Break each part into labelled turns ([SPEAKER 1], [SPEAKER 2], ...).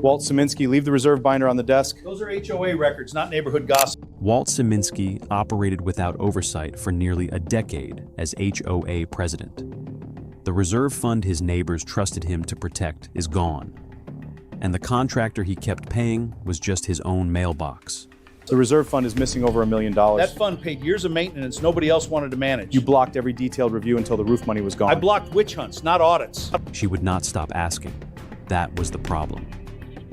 [SPEAKER 1] Walt Sieminski, leave the reserve binder on the desk. Those are HOA records, not neighborhood gossip.
[SPEAKER 2] Walt Sieminski operated without oversight for nearly a decade as HOA president. The reserve fund his neighbors trusted him to protect is gone, and the contractor he kept paying was just his own mailbox.
[SPEAKER 1] The reserve fund is missing over $1 million.
[SPEAKER 3] That fund paid years of maintenance nobody else wanted to manage.
[SPEAKER 1] You blocked every detailed review until the roof money was gone.
[SPEAKER 3] I blocked witch hunts, not audits.
[SPEAKER 2] She would not stop asking. That was the problem.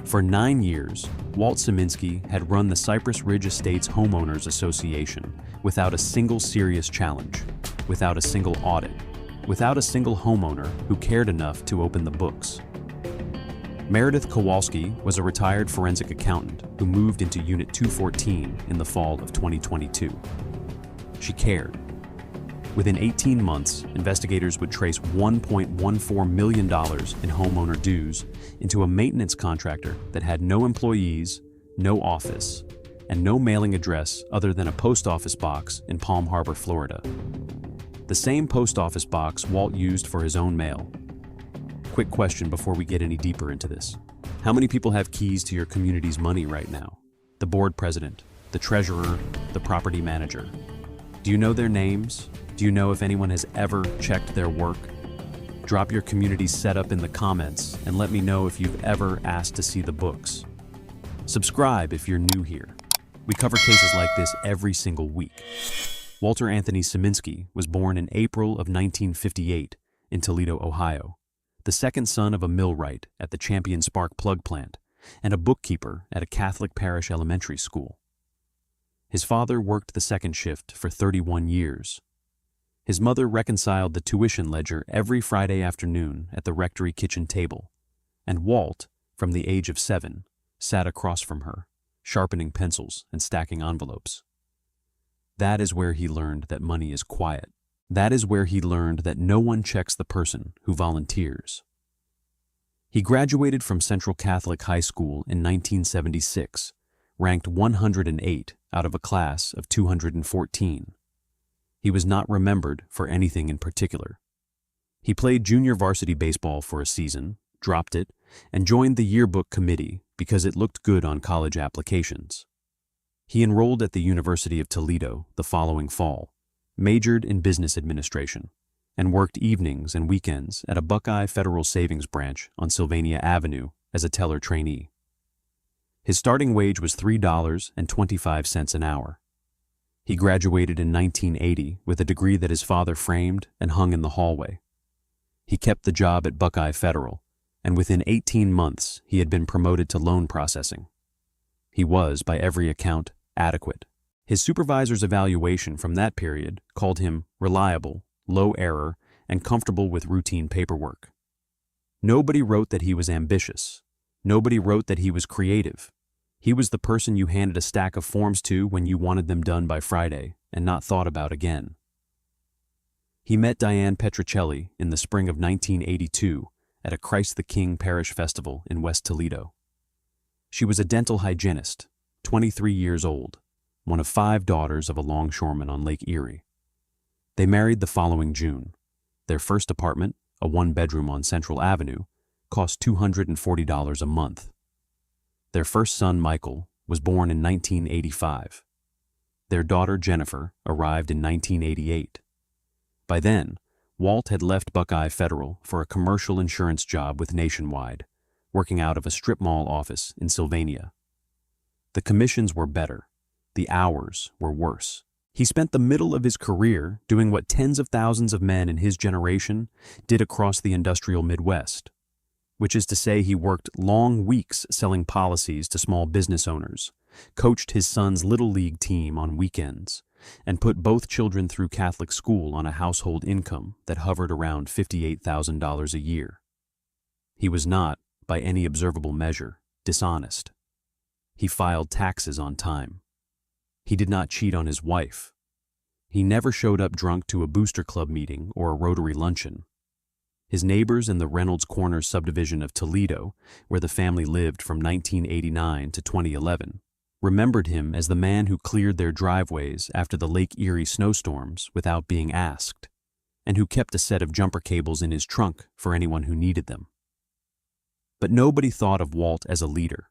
[SPEAKER 2] For 9 years, Walt Sieminski had run the Cypress Ridge Estates Homeowners Association without a single serious challenge, without a single audit, without a single homeowner who cared enough to open the books. Meredith Kowalski was a retired forensic accountant who moved into Unit 214 in the fall of 2022. She cared. Within 18 months, investigators would trace $1.14 million in homeowner dues into a maintenance contractor that had no employees, no office, and no mailing address other than a post office box in Palm Harbor, Florida. The same post office box Walt used for his own mail. Quick question before we get any deeper into this. How many people have keys to your community's money right now? The board president, the treasurer, the property manager. Do you know their names? Do you know if anyone has ever checked their work? Drop your community's setup in the comments and let me know if you've ever asked to see the books. Subscribe if you're new here. We cover cases like this every single week. Walter Anthony Sieminski was born in April of 1958 in Toledo, Ohio, the second son of a millwright at the Champion Spark plug plant and a bookkeeper at a Catholic parish elementary school. His father worked the second shift for 31 years. His mother reconciled the tuition ledger every Friday afternoon at the rectory kitchen table, and Walt, from the age of 7, sat across from her, sharpening pencils and stacking envelopes. That is where he learned that money is quiet. That is where he learned that no one checks the person who volunteers. He graduated from Central Catholic High School in 1976, ranked 108 out of a class of 214. He was not remembered for anything in particular. He played junior varsity baseball for a season, dropped it, and joined the yearbook committee because it looked good on college applications. He enrolled at the University of Toledo the following fall, majored in business administration, and worked evenings and weekends at a Buckeye Federal Savings Branch on Sylvania Avenue as a teller trainee. His starting wage was $3.25 an hour. He graduated in 1980 with a degree that his father framed and hung in the hallway. He kept the job at Buckeye Federal, and within 18 months he had been promoted to loan processing. He was, by every account, adequate. His supervisor's evaluation from that period called him reliable, low error, and comfortable with routine paperwork. Nobody wrote that he was ambitious. Nobody wrote that he was creative. He was the person you handed a stack of forms to when you wanted them done by Friday and not thought about again. He met Diane Petrocelli in the spring of 1982 at a Christ the King Parish Festival in West Toledo. She was a dental hygienist, 23 years old, one of 5 daughters of a longshoreman on Lake Erie. They married the following June. Their first apartment, a 1-bedroom on Central Avenue, cost $240 a month. Their first son, Michael, was born in 1985. Their daughter, Jennifer, arrived in 1988. By then, Walt had left Buckeye Federal for a commercial insurance job with Nationwide, working out of a strip mall office in Sylvania. The commissions were better. The hours were worse. He spent the middle of his career doing what tens of thousands of men in his generation did across the industrial Midwest, which is to say he worked long weeks selling policies to small business owners, coached his son's Little League team on weekends, and put both children through Catholic school on a household income that hovered around $58,000 a year. He was not, by any observable measure, dishonest. He filed taxes on time. He did not cheat on his wife. He never showed up drunk to a booster club meeting or a Rotary luncheon. His neighbors in the Reynolds Corners subdivision of Toledo, where the family lived from 1989 to 2011, remembered him as the man who cleared their driveways after the Lake Erie snowstorms without being asked, and who kept a set of jumper cables in his trunk for anyone who needed them. But nobody thought of Walt as a leader.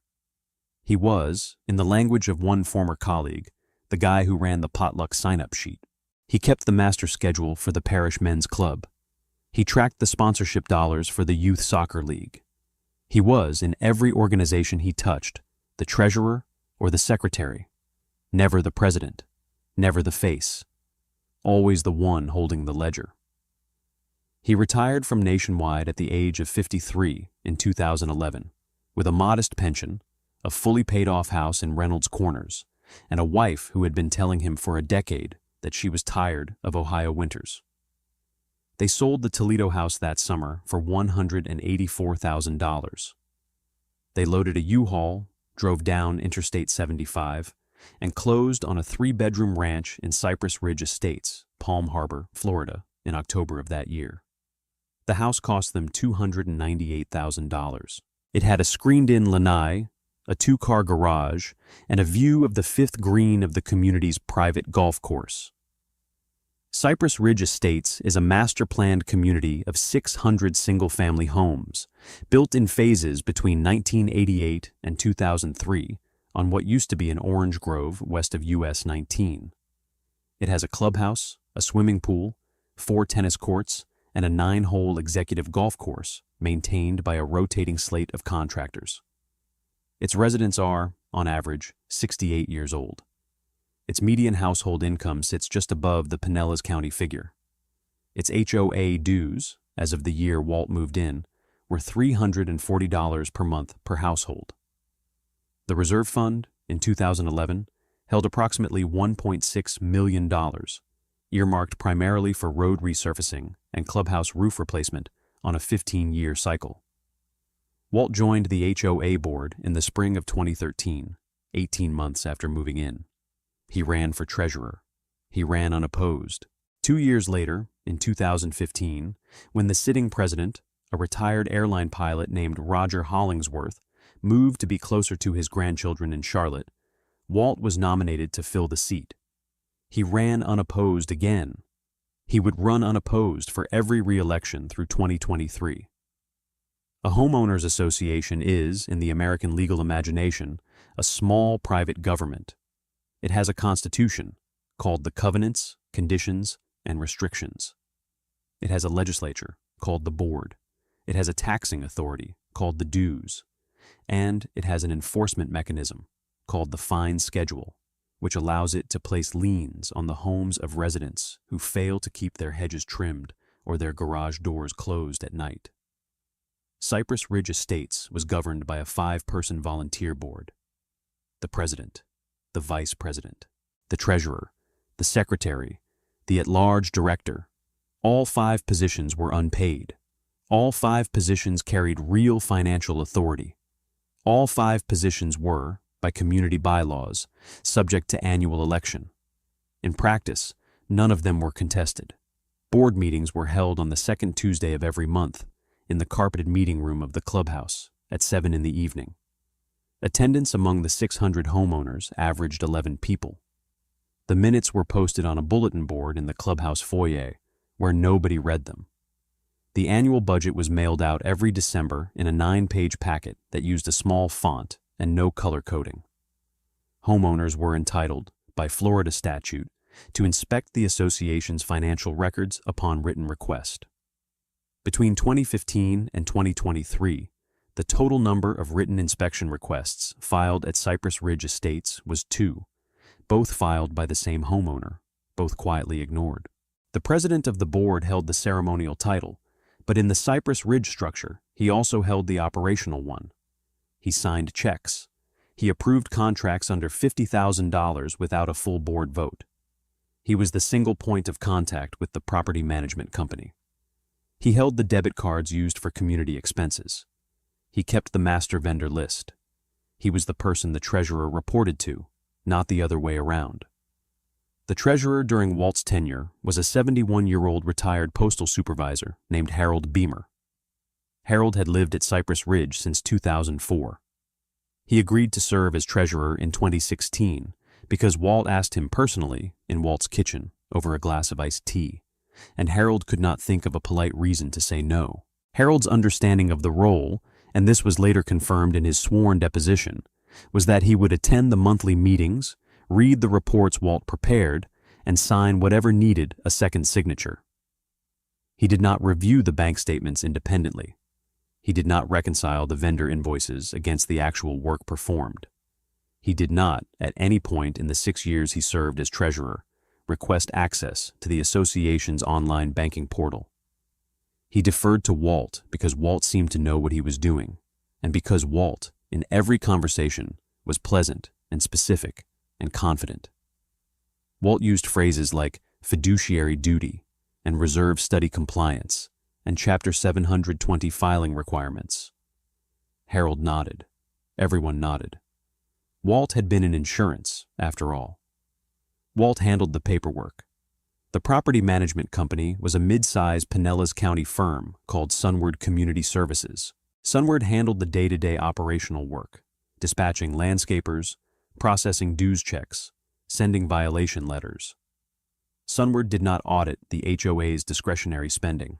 [SPEAKER 2] He was, in the language of one former colleague, the guy who ran the potluck sign-up sheet. He kept the master schedule for the parish men's club. He tracked the sponsorship dollars for the youth soccer league. He was, in every organization he touched, the treasurer or the secretary. Never the president, never the face. Always the one holding the ledger. He retired from Nationwide at the age of 53 in 2011, with a modest pension, a fully paid-off house in Reynolds Corners, and a wife who had been telling him for a decade that she was tired of Ohio winters. They sold the Toledo house that summer for $184,000. They loaded a U-Haul, drove down Interstate 75, and closed on a 3-bedroom ranch in Cypress Ridge Estates, Palm Harbor, Florida, in October of that year. The house cost them $298,000. It had a screened-in lanai, a 2-car garage, and a view of the 5th green of the community's private golf course. Cypress Ridge Estates is a master-planned community of 600 single-family homes, built in phases between 1988 and 2003 on what used to be an orange grove west of US 19. It has a clubhouse, a swimming pool, 4 tennis courts, and a 9-hole executive golf course maintained by a rotating slate of contractors. Its residents are, on average, 68 years old. Its median household income sits just above the Pinellas County figure. Its HOA dues, as of the year Walt moved in, were $340 per month per household. The reserve fund, in 2011, held approximately $1.6 million, earmarked primarily for road resurfacing and clubhouse roof replacement on a 15-year cycle. Walt joined the HOA board in the spring of 2013, 18 months after moving in. He ran for treasurer. He ran unopposed. 2 years later, in 2015, when the sitting president, a retired airline pilot named Roger Hollingsworth, moved to be closer to his grandchildren in Charlotte, Walt was nominated to fill the seat. He ran unopposed again. He would run unopposed for every re-election through 2023. A homeowners association is, in the American legal imagination, a small private government. It has a constitution called the Covenants, Conditions, and Restrictions. It has a legislature called the Board. It has a taxing authority called the Dues. And it has an enforcement mechanism called the Fine Schedule, which allows it to place liens on the homes of residents who fail to keep their hedges trimmed or their garage doors closed at night. Cypress Ridge Estates was governed by a 5-person volunteer board. The president, the vice president, the treasurer, the secretary, the at-large director. All 5 positions were unpaid. All 5 positions carried real financial authority. All 5 positions were, by community bylaws, subject to annual election. In practice, none of them were contested. Board meetings were held on the 2nd Tuesday of every month in the carpeted meeting room of the clubhouse at 7 in the evening. Attendance among the 600 homeowners averaged 11 people. The minutes were posted on a bulletin board in the clubhouse foyer, where nobody read them. The annual budget was mailed out every December in a 9-page packet that used a small font and no color coding. Homeowners were entitled, by Florida statute, to inspect the association's financial records upon written request. Between 2015 and 2023, the total number of written inspection requests filed at Cypress Ridge Estates was 2, both filed by the same homeowner, both quietly ignored. The president of the board held the ceremonial title, but in the Cypress Ridge structure, he also held the operational one. He signed checks. He approved contracts under $50,000 without a full board vote. He was the single point of contact with the property management company. He held the debit cards used for community expenses. He kept the master vendor list. He was the person the treasurer reported to, not the other way around. The treasurer during Walt's tenure was a 71-year-old retired postal supervisor named Harold Beamer. Harold had lived at Cypress Ridge since 2004. He agreed to serve as treasurer in 2016 because Walt asked him personally in Walt's kitchen over a glass of iced tea, and Harold could not think of a polite reason to say no. Harold's understanding of the role and this was later confirmed in his sworn deposition, was that he would attend the monthly meetings, read the reports Walt prepared, and sign whatever needed a second signature. He did not review the bank statements independently. He did not reconcile the vendor invoices against the actual work performed. He did not, at any point in the 6 years he served as treasurer, request access to the association's online banking portal. He deferred to Walt because Walt seemed to know what he was doing, and because Walt, in every conversation, was pleasant and specific and confident. Walt used phrases like fiduciary duty and reserve study compliance and Chapter 720 filing requirements. Harold nodded. Everyone nodded. Walt had been in insurance, after all. Walt handled the paperwork. The property management company was a mid-size Pinellas County firm called Sunward Community Services. Sunward handled the day-to-day operational work, dispatching landscapers, processing dues checks, sending violation letters. Sunward did not audit the HOA's discretionary spending.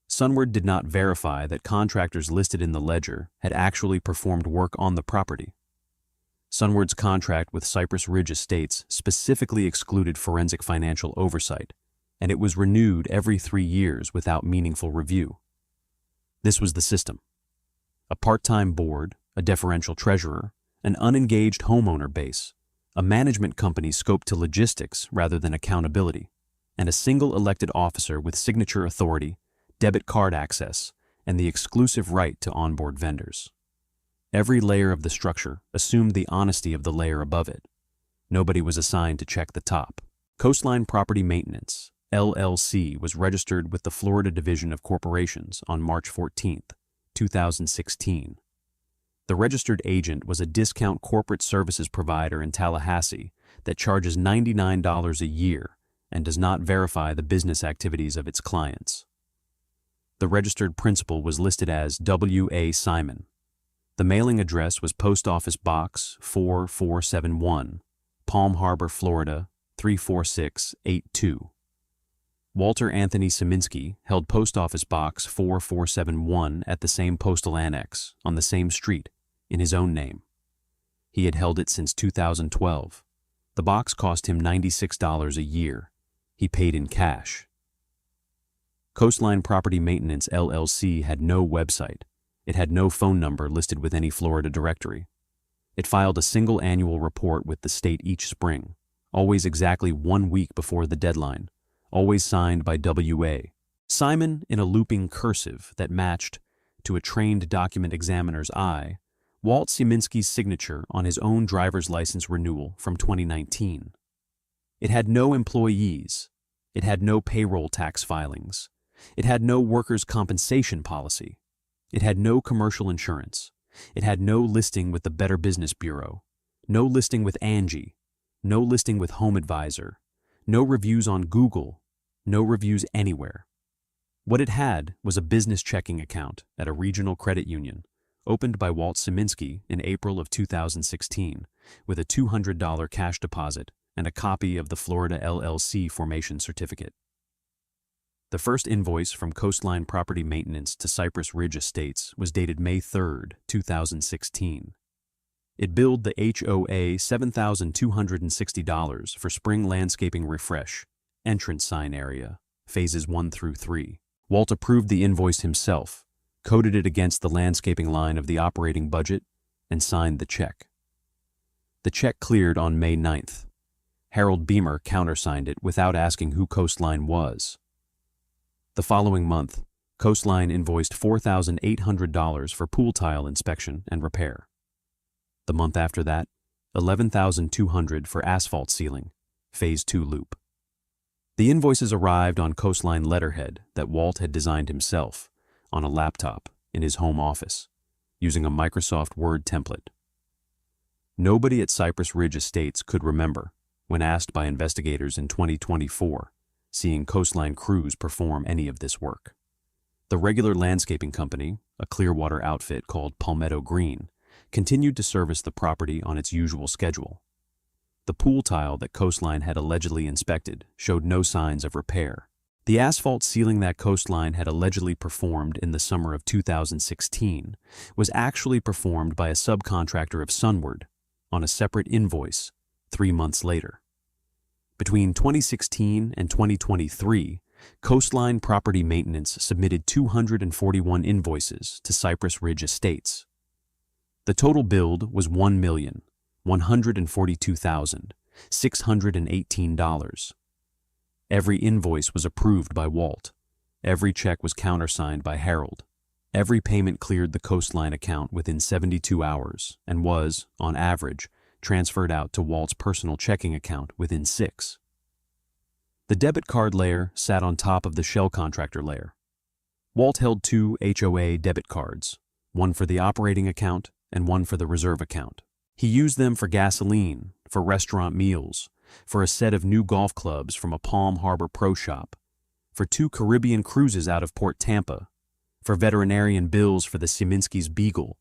[SPEAKER 2] Sunward did not verify that contractors listed in the ledger had actually performed work on the property. Sunward's contract with Cypress Ridge Estates specifically excluded forensic financial oversight, and it was renewed every 3 years without meaningful review. This was the system. A part-time board, a deferential treasurer, an unengaged homeowner base, a management company scoped to logistics rather than accountability, and a single elected officer with signature authority, debit card access, and the exclusive right to onboard vendors. Every layer of the structure assumed the honesty of the layer above it. Nobody was assigned to check the top. Coastline Property Maintenance, LLC, was registered with the Florida Division of Corporations on March 14, 2016. The registered agent was a discount corporate services provider in Tallahassee that charges $99 a year and does not verify the business activities of its clients. The registered principal was listed as W.A. Simon. The mailing address was Post Office Box 4471, Palm Harbor, Florida 34682. Walter Anthony Sieminski held Post Office Box 4471 at the same postal annex on the same street in his own name. He had held it since 2012. The box cost him $96 a year. He paid in cash. Coastline Property Maintenance LLC had no website. It had no phone number listed with any Florida directory. It filed a single annual report with the state each spring, always exactly 1 week before the deadline, always signed by W.A. Simon in a looping cursive that matched, to a trained document examiner's eye, Walt Sieminski's signature on his own driver's license renewal from 2019. It had no employees. It had no payroll tax filings. It had no workers' compensation policy. It had no commercial insurance. It had no listing with the Better Business Bureau, no listing with Angie, no listing with Home Advisor, no reviews on Google, no reviews anywhere. What it had was a business checking account at a regional credit union, opened by Walt Sieminski in April of 2016, with a $200 cash deposit and a copy of the Florida LLC formation certificate. The first invoice from Coastline Property Maintenance to Cypress Ridge Estates was dated May 3, 2016. It billed the HOA $7,260 for spring landscaping refresh, entrance sign area, phases 1 through 3. Walt approved the invoice himself, coded it against the landscaping line of the operating budget, and signed the check. The check cleared on May 9th. Harold Beamer countersigned it without asking who Coastline was. The following month, Coastline invoiced $4,800 for pool tile inspection and repair. The month after that, $11,200 for asphalt sealing, Phase 2 loop. The invoices arrived on Coastline letterhead that Walt had designed himself on a laptop in his home office, using a Microsoft Word template. Nobody at Cypress Ridge Estates could remember, when asked by investigators in 2024, seeing Coastline crews perform any of this work. The regular landscaping company, a Clearwater outfit called Palmetto Green, continued to service the property on its usual schedule. The pool tile that Coastline had allegedly inspected showed no signs of repair. The asphalt ceiling that coastline had allegedly performed in the summer of 2016 was actually performed by a subcontractor of Sunward on a separate invoice 3 months later. Between 2016 and 2023, Coastline Property Maintenance submitted 241 invoices to Cypress Ridge Estates. The total billed was $1,142,618. Every invoice was approved by Walt. Every check was countersigned by Harold. Every payment cleared the Coastline account within 72 hours and was, on average, transferred out to Walt's personal checking account within 6. The debit card layer sat on top of the shell contractor layer. Walt held 2 HOA debit cards, one for the operating account and one for the reserve account. He used them for gasoline, for restaurant meals, for a set of new golf clubs from a Palm Harbor pro shop, for 2 Caribbean cruises out of Port Tampa, for veterinarian bills for the Sieminski's Beagle,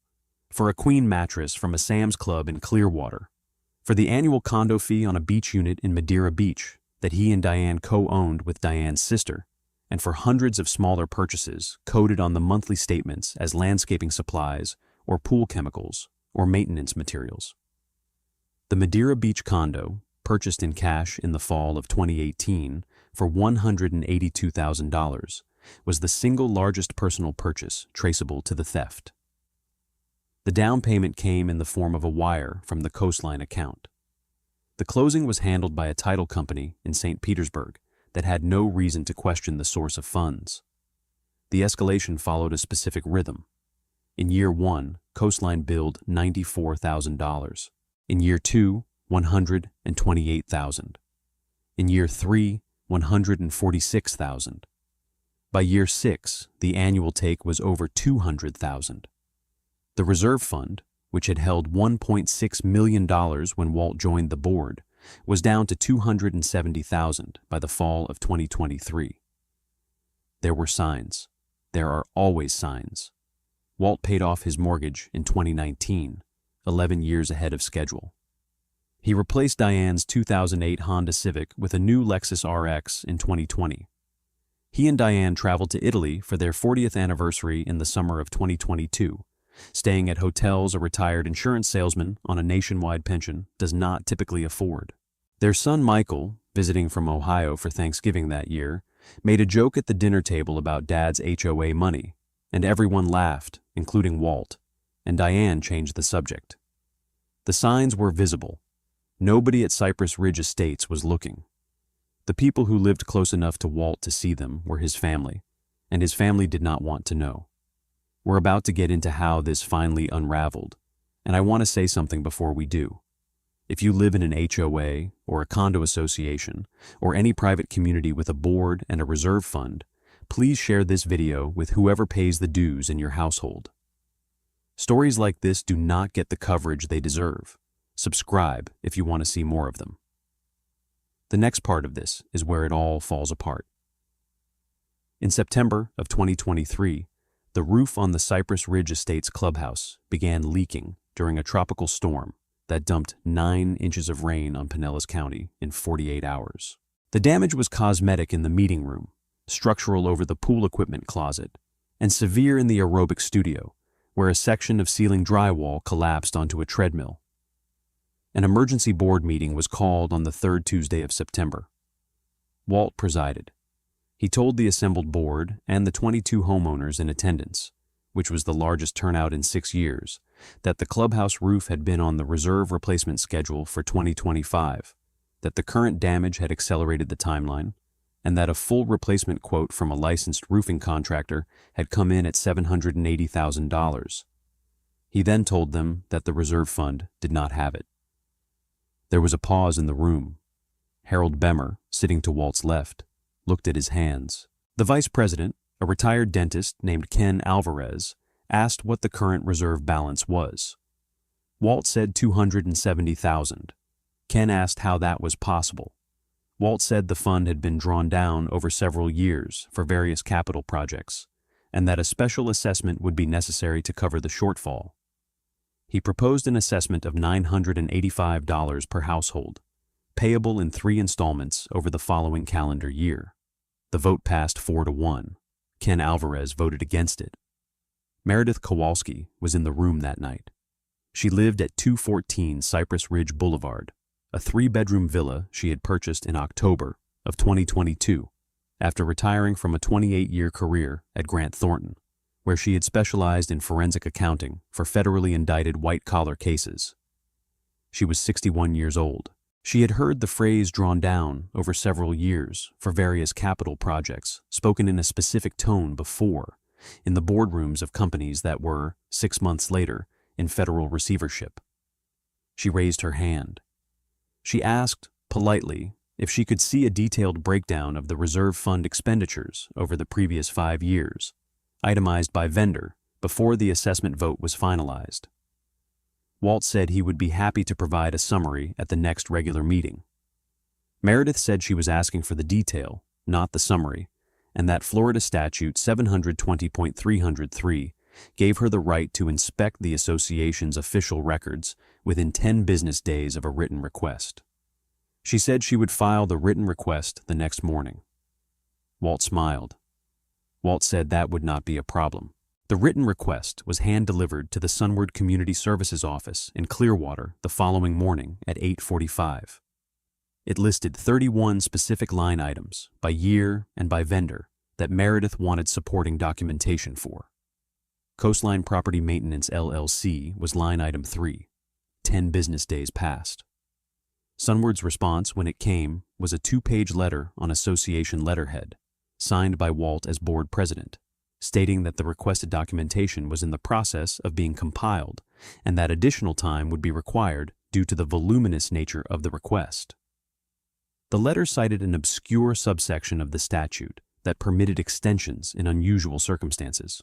[SPEAKER 2] for a queen mattress from a Sam's Club in Clearwater, for the annual condo fee on a beach unit in Madeira Beach that he and Diane co-owned with Diane's sister, and for hundreds of smaller purchases coded on the monthly statements as landscaping supplies or pool chemicals or maintenance materials. The Madeira Beach condo, purchased in cash in the fall of 2018 for $182,000, was the single largest personal purchase traceable to the theft. The down payment came in the form of a wire from the Coastline account. The closing was handled by a title company in St. Petersburg that had no reason to question the source of funds. The escalation followed a specific rhythm. In year 1, Coastline billed $94,000. In year 2, $128,000. In year 3, $146,000. By year 6, the annual take was over $200,000. The reserve fund, which had held $1.6 million when Walt joined the board, was down to $270,000 by the fall of 2023. There were signs. There are always signs. Walt paid off his mortgage in 2019, 11 years ahead of schedule. He replaced Diane's 2008 Honda Civic with a new Lexus RX in 2020. He and Diane traveled to Italy for their 40th anniversary in the summer of 2022, staying at hotels a retired insurance salesman on a nationwide pension does not typically afford. Their son Michael, visiting from Ohio for Thanksgiving that year, made a joke at the dinner table about Dad's HOA money, and everyone laughed, including Walt, and Diane changed the subject. The signs were visible. Nobody at Cypress Ridge Estates was looking. The people who lived close enough to Walt to see them were his family, and his family did not want to know. We're about to get into how this finally unraveled, and I want to say something before we do. If you live in an HOA or a condo association or any private community with a board and a reserve fund, please share this video with whoever pays the dues in your household. Stories like this do not get the coverage they deserve. Subscribe if you want to see more of them. The next part of this is where it all falls apart. In September of 2023, the roof on the Cypress Ridge Estates clubhouse began leaking during a tropical storm that dumped 9 inches of rain on Pinellas County in 48 hours. The damage was cosmetic in the meeting room, structural over the pool equipment closet, and severe in the aerobic studio, where a section of ceiling drywall collapsed onto a treadmill. An emergency board meeting was called on the 3rd Tuesday of September. Walt presided. He told the assembled board and the 22 homeowners in attendance, which was the largest turnout in 6 years, that the clubhouse roof had been on the reserve replacement schedule for 2025, that the current damage had accelerated the timeline, and that a full replacement quote from a licensed roofing contractor had come in at $780,000. He then told them that the reserve fund did not have it. There was a pause in the room. Harold Bemmer, sitting to Walt's left, looked at his hands. The vice president, a retired dentist named Ken Alvarez, asked what the current reserve balance was. Walt said $270,000. Ken asked how that was possible. Walt said the fund had been drawn down over several years for various capital projects, and that a special assessment would be necessary to cover the shortfall. He proposed an assessment of $985 per household, payable in 3 installments over the following calendar year. The vote passed 4-1. Ken Alvarez voted against it. Meredith Kowalski was in the room that night. She lived at 214 Cypress Ridge Boulevard, a 3-bedroom villa she had purchased in October of 2022 after retiring from a 28-year career at Grant Thornton, where she had specialized in forensic accounting for federally indicted white-collar cases. She was 61 years old. She had heard the phrase drawn down over several years for various capital projects spoken in a specific tone before in the boardrooms of companies that were, 6 months later, in federal receivership. She raised her hand. She asked, politely, if she could see a detailed breakdown of the reserve fund expenditures over the previous 5 years, itemized by vendor, before the assessment vote was finalized. Walt said he would be happy to provide a summary at the next regular meeting. Meredith said she was asking for the detail, not the summary, and that Florida Statute 720.303 gave her the right to inspect the association's official records within 10 business days of a written request. She said she would file the written request the next morning. Walt smiled. Walt said that would not be a problem. The written request was hand-delivered to the Sunward Community Services office in Clearwater the following morning at 8:45. It listed 31 specific line items by year and by vendor that Meredith wanted supporting documentation for. Coastline Property Maintenance LLC was line item 3. 10 business days passed. Sunward's response when it came was a 2-page letter on association letterhead, signed by Walt as board president, stating that the requested documentation was in the process of being compiled and that additional time would be required due to the voluminous nature of the request. The letter cited an obscure subsection of the statute that permitted extensions in unusual circumstances.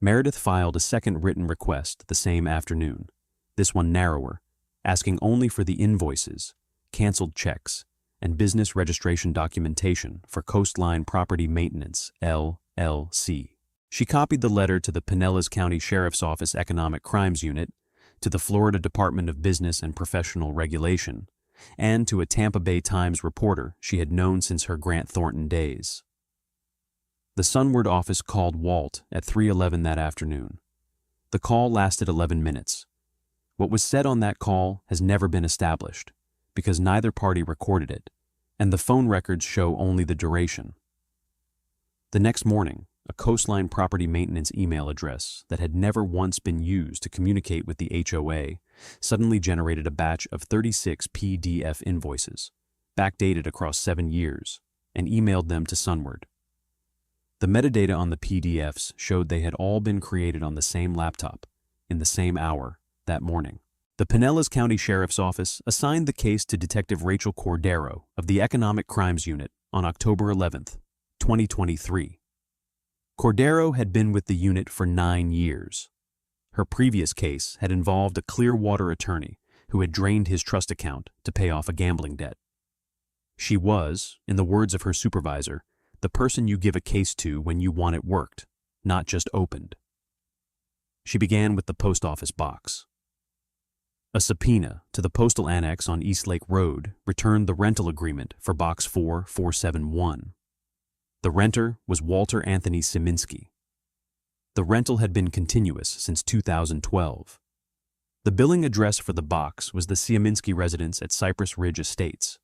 [SPEAKER 2] Meredith filed a second written request the same afternoon, this one narrower, asking only for the invoices, canceled checks, and business registration documentation for Coastline Property Maintenance, LLC. She copied the letter to the Pinellas County Sheriff's Office Economic Crimes Unit, to the Florida Department of Business and Professional Regulation, and to a Tampa Bay Times reporter she had known since her Grant Thornton days. The Sunward office called Walt at 3:11 that afternoon. The call lasted 11 minutes. What was said on that call has never been established, because neither party recorded it, and the phone records show only the duration. The next morning, a Coastline Property Maintenance email address that had never once been used to communicate with the HOA suddenly generated a batch of 36 PDF invoices, backdated across 7 years, and emailed them to Sunward. The metadata on the PDFs showed they had all been created on the same laptop, in the same hour, that morning. The Pinellas County Sheriff's Office assigned the case to Detective Rachel Cordero of the Economic Crimes Unit on October 11th, 2023. Cordero had been with the unit for 9 years. Her previous case had involved a Clearwater attorney who had drained his trust account to pay off a gambling debt. She was, in the words of her supervisor, the person you give a case to when you want it worked, not just opened. She began with the post office box. A subpoena to the postal annex on Eastlake Road returned the rental agreement for Box 4471. The renter was Walter Anthony Sieminski. The rental had been continuous since 2012. The billing address for the box was the Sieminski residence at Cypress Ridge Estates.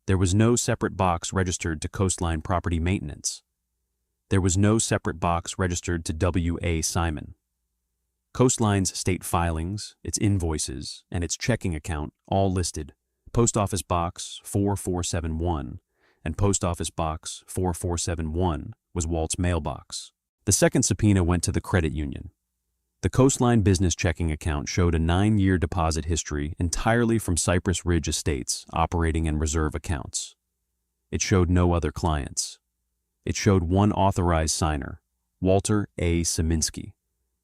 [SPEAKER 2] There was no separate box registered to Coastline Property Maintenance. There was no separate box registered to W.A. Simon. Coastline's state filings, its invoices, and its checking account all listed Post Office Box 4471 and Post Office Box 4471 was Walt's mailbox. The second subpoena went to the credit union. The Coastline business checking account showed a 9-year deposit history entirely from Cypress Ridge Estates operating and reserve accounts. It showed no other clients. It showed one authorized signer, Walter A. Sieminski,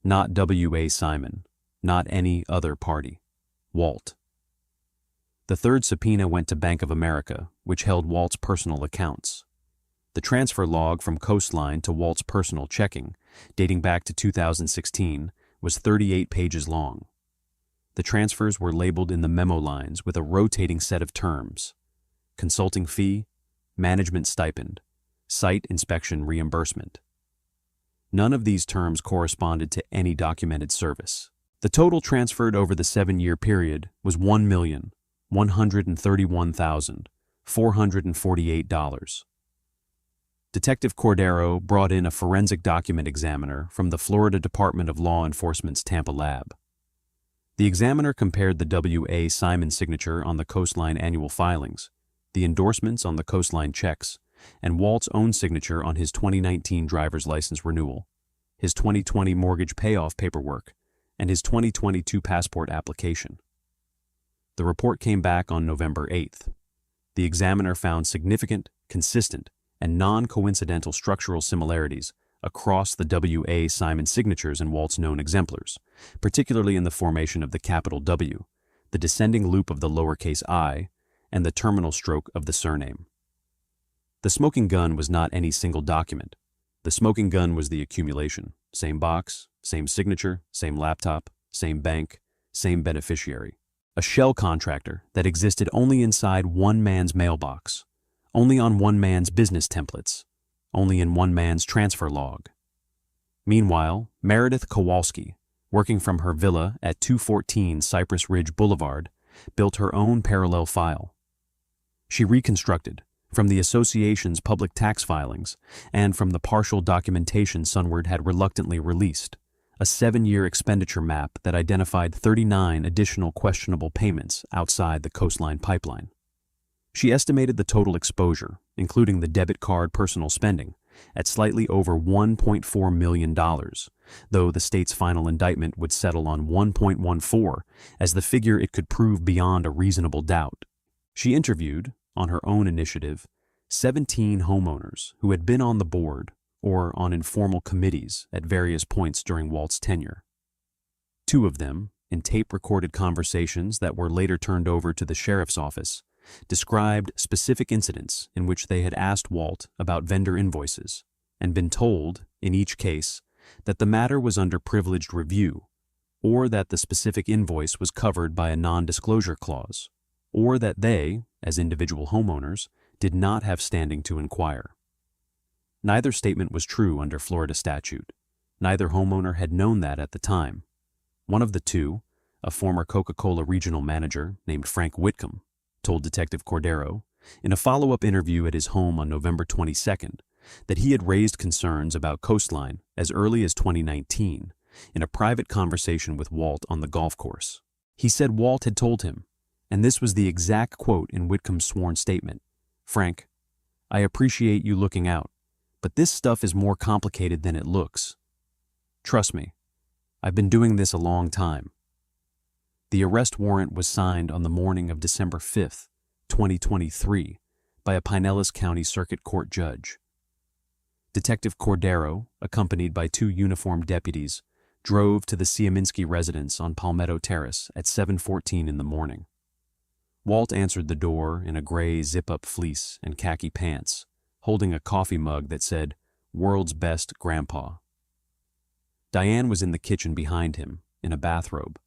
[SPEAKER 2] not W.A. Simon, not any other party, Walt. The third subpoena went to Bank of America, which held Walt's personal accounts. The transfer log from Coastline to Walt's personal checking, dating back to 2016, was 38 pages long. The transfers were labeled in the memo lines with a rotating set of terms: consulting fee, management stipend, site inspection reimbursement. None of these terms corresponded to any documented service. The total transferred over the 7-year period was $1,131,448. Detective Cordero brought in a forensic document examiner from the Florida Department of Law Enforcement's Tampa lab. The examiner compared the W.A. Simon signature on the Coastline annual filings, the endorsements on the Coastline checks, and Walt's own signature on his 2019 driver's license renewal, his 2020 mortgage payoff paperwork, and his 2022 passport application. The report came back on November 8th. The examiner found significant, consistent, and non-coincidental structural similarities across the W.A. Simon signatures in Walt's known exemplars, particularly in the formation of the capital W, the descending loop of the lowercase I, and the terminal stroke of the surname. The smoking gun was not any single document. The smoking gun was the accumulation. Same box, same signature, same laptop, same bank, same beneficiary. A shell contractor that existed only inside one man's mailbox, only on one man's business templates, only in one man's transfer log. Meanwhile, Meredith Kowalski, working from her villa at 214 Cypress Ridge Boulevard, built her own parallel file. She reconstructed, from the association's public tax filings and from the partial documentation Sunward had reluctantly released, a 7-year expenditure map that identified 39 additional questionable payments outside the Coastline pipeline. She estimated the total exposure, including the debit card personal spending, at slightly over $1.4 million, though the state's final indictment would settle on $1.14 as the figure it could prove beyond a reasonable doubt. She interviewed, on her own initiative, 17 homeowners who had been on the board or on informal committees at various points during Walt's tenure. 2 of them, in tape-recorded conversations that were later turned over to the sheriff's office, described specific incidents in which they had asked Walt about vendor invoices and been told, in each case, that the matter was under privileged review, or that the specific invoice was covered by a non-disclosure clause, or that they, as individual homeowners, did not have standing to inquire. Neither statement was true under Florida statute. Neither homeowner had known that at the time. One of the 2, a former Coca-Cola regional manager named Frank Whitcomb, told Detective Cordero, in a follow-up interview at his home on November 22nd, that he had raised concerns about Coastline as early as 2019 in a private conversation with Walt on the golf course. He said Walt had told him, and this was the exact quote in Whitcomb's sworn statement, "Frank, I appreciate you looking out, but this stuff is more complicated than it looks. Trust me, I've been doing this a long time." The arrest warrant was signed on the morning of December 5th, 2023, by a Pinellas County Circuit Court judge. Detective Cordero, accompanied by 2 uniformed deputies, drove to the Sieminski residence on Palmetto Terrace at 7:14 in the morning. Walt answered the door in a gray zip-up fleece and khaki pants, holding a coffee mug that said, "World's Best Grandpa." Diane was in the kitchen behind him, in a bathrobe,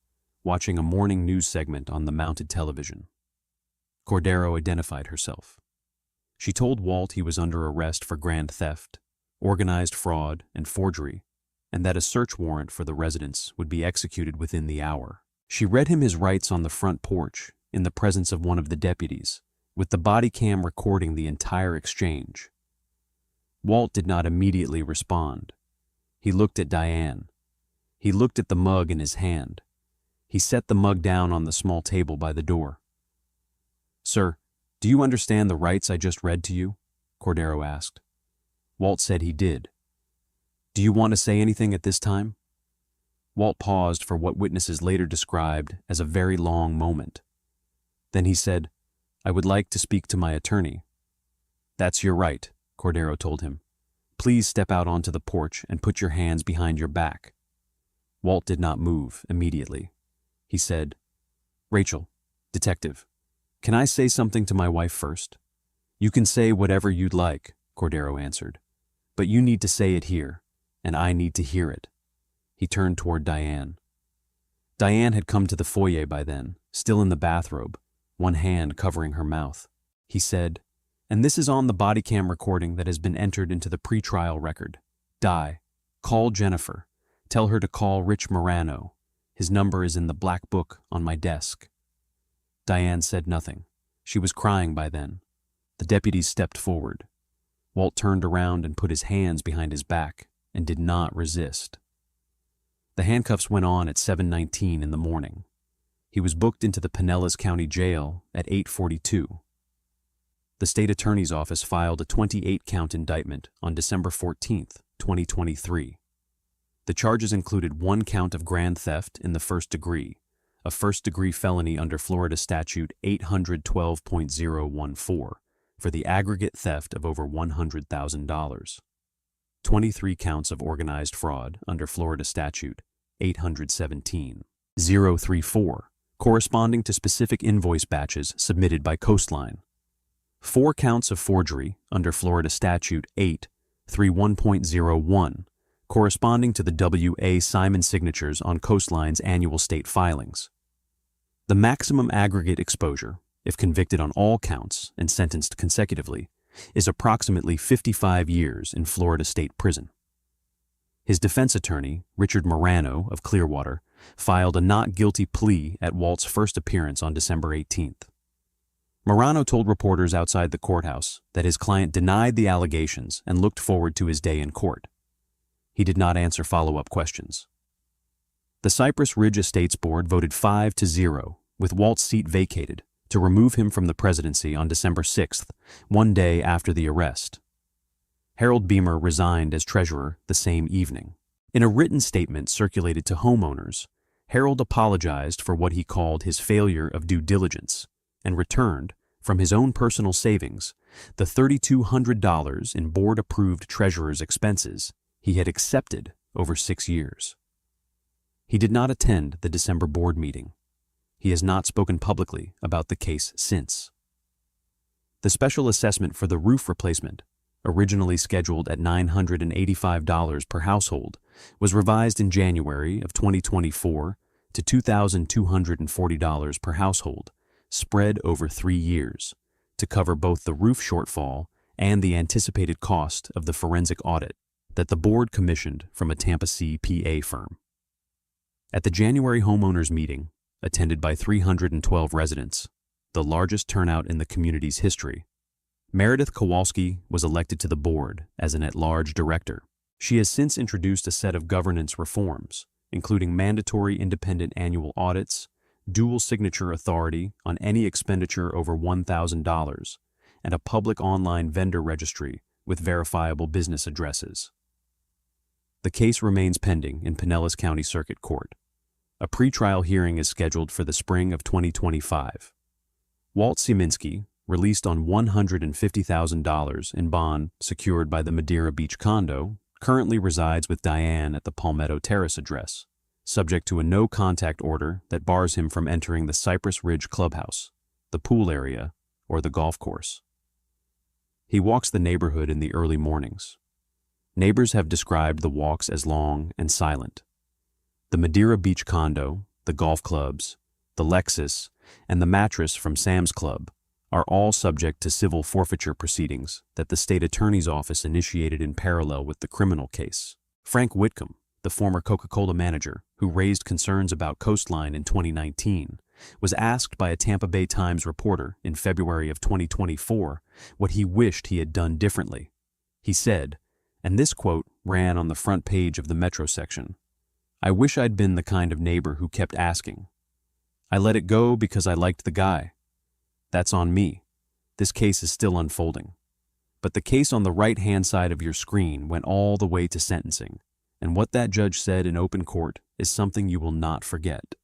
[SPEAKER 2] watching a morning news segment on the mounted television. Cordero identified herself. She told Walt he was under arrest for grand theft, organized fraud, and forgery, and that a search warrant for the residence would be executed within the hour. She read him his rights on the front porch, in the presence of one of the deputies, with the body cam recording the entire exchange. Walt did not immediately respond. He looked at Diane. He looked at the mug in his hand. He set the mug down on the small table by the door. "Sir, do you understand the rights I just read to you?" Cordero asked. Walt said he did. "Do you want to say anything at this time?" Walt paused for what witnesses later described as a very long moment. Then he said, "I would like to speak to my attorney." "That's your right," Cordero told him. "Please step out onto the porch and put your hands behind your back." Walt did not move immediately. He said, "Rachel, detective, can I say something to my wife first?" "You can say whatever you'd like," Cordero answered, "but you need to say it here, and I need to hear it." He turned toward Diane. Diane had come to the foyer by then, still in the bathrobe, one hand covering her mouth. He said, And this is on the body cam recording that has been entered into the pretrial record. Die. Call Jennifer. Tell her to call Rich Morano. His number is in the black book on my desk. Diane said nothing. She was crying by then. The deputies stepped forward. Walt turned around and put his hands behind his back and did not resist. The handcuffs went on at 7:19 in the morning. He was booked into the Pinellas County Jail at 8:42. The state attorney's office filed a 28-count indictment on December 14, 2023. The charges included 1 count of grand theft in the first degree, a first-degree felony under Florida Statute 812.014 for the aggregate theft of over $100,000. 23 counts of organized fraud under Florida Statute 817.034, corresponding to specific invoice batches submitted by Coastline. 4 counts of forgery under Florida Statute 831.01, corresponding to the W.A. Simon signatures on Coastline's annual state filings. The maximum aggregate exposure, if convicted on all counts and sentenced consecutively, is approximately 55 years in Florida State Prison. His defense attorney, Richard Morano of Clearwater, filed a not guilty plea at Walt's first appearance on December 18th. Morano told reporters outside the courthouse that his client denied the allegations and looked forward to his day in court. He did not answer follow-up questions. The Cypress Ridge Estates Board voted 5-0, with Walt's seat vacated, to remove him from the presidency on December 6th, 1 day after the arrest. Harold Beamer resigned as treasurer the same evening. In a written statement circulated to homeowners, Harold apologized for what he called his failure of due diligence and returned, from his own personal savings, the $3,200 in board-approved treasurer's expenses he had accepted over 6 years. He did not attend the December board meeting. He has not spoken publicly about the case since. The special assessment for the roof replacement, originally scheduled at $985 per household, was revised in January of 2024 to $2,240 per household, spread over 3 years, to cover both the roof shortfall and the anticipated cost of the forensic audit that the board commissioned from a Tampa PA firm. At the January homeowners meeting, attended by 312 residents, the largest turnout in the community's history, Meredith Kowalski was elected to the board as an at-large director. She has since introduced a set of governance reforms, including mandatory independent annual audits, dual signature authority on any expenditure over $1,000, and a public online vendor registry with verifiable business addresses. The case remains pending in Pinellas County Circuit Court. A pretrial hearing is scheduled for the spring of 2025. Walt Sieminski, released on $150,000 in bond secured by the Madeira Beach condo, currently resides with Diane at the Palmetto Terrace address, subject to a no-contact order that bars him from entering the Cypress Ridge clubhouse, the pool area, or the golf course. He walks the neighborhood in the early mornings. Neighbors have described the walks as long and silent. The Madeira Beach condo, the golf clubs, the Lexus, and the mattress from Sam's Club are all subject to civil forfeiture proceedings that the state attorney's office initiated in parallel with the criminal case. Frank Whitcomb, the former Coca-Cola manager who raised concerns about Coastline in 2019, was asked by a Tampa Bay Times reporter in February of 2024 what he wished he had done differently. He said, and this quote ran on the front page of the Metro section, "I wish I'd been the kind of neighbor who kept asking. I let it go because I liked the guy. That's on me. This case is still unfolding. But the case on the right-hand side of your screen went all the way to sentencing, and what that judge said in open court is something you will not forget."